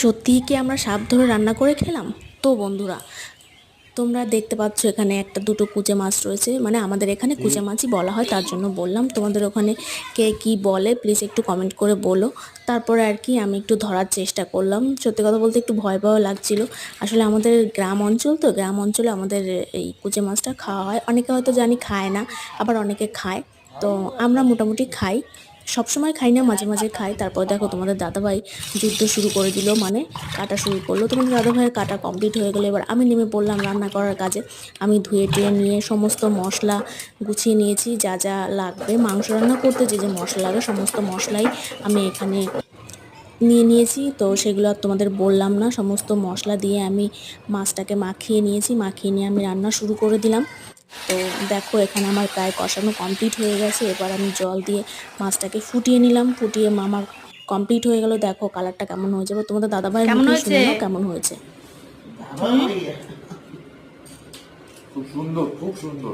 সত্যিই কি আমরা সাপ ধরে রান্না করে খেলাম? তো বন্ধুরা, তোমরা দেখতে পাচ্ছ এখানে একটা দুটো কুচে মাছ রয়েছে, মানে আমাদের এখানে কুচে মাছই বলা হয়, তার জন্য বললাম। তোমাদের ওখানে কে কি বলে প্লিজ একটু কমেন্ট করে বলো। তারপরে আর কি আমি একটু ধরার চেষ্টা করলাম। সত্যি কথা বলতে একটু ভয় ভয় লাগছিল। আসলে আমাদের গ্রাম অঞ্চল, তো গ্রাম অঞ্চলে আমাদের এই কুচে মাছটা খাওয়া হয়। অনেকে হয়তো জানি খায় না, আবার অনেকে খায়। তো আমরা মোটামুটি খাই, সবসময় খাই না, মাঝে মাঝে খাই। তারপর দেখো তোমাদের দাদাভাই যুদ্ধ শুরু করে দিল, মানে কাটা শুরু করলো। তোমাদের দাদাভাইয়ের কাটা কমপ্লিট হয়ে গেলো, এবার আমি নেমে পড়লাম রান্না করার কাজে। আমি ধুয়ে টুয়ে নিয়ে সমস্ত মশলা গুছিয়ে নিয়েছি, যা যা লাগবে মাংস রান্না করতে, যে যে মশলা লাগে সমস্ত মশলাই আমি এখানে নিয়ে নিয়েছি। তো সেগুলো আর তোমাদের বললাম না। সমস্ত মশলা দিয়ে আমি মাছটাকে মাখিয়ে নিয়েছি, মাখিয়ে নিয়ে আমি রান্না শুরু করে দিলাম। তো দেখো এখানে আমার প্রায় কষানো কমপ্লিট হয়ে গেছে। এবার আমি জল দিয়ে মাছটাকে ফুটিয়ে নিলাম, ফুটিয়ে আমার কমপ্লিট হয়ে গেল। দেখো কালারটা কেমন হয়ে যাবে, তোমাদের দাদাভাইয়ের কেমন মুখেই হয়েছে? শুনে নাও কেমন হয়েছে। খুব সুন্দর, খুব সুন্দর।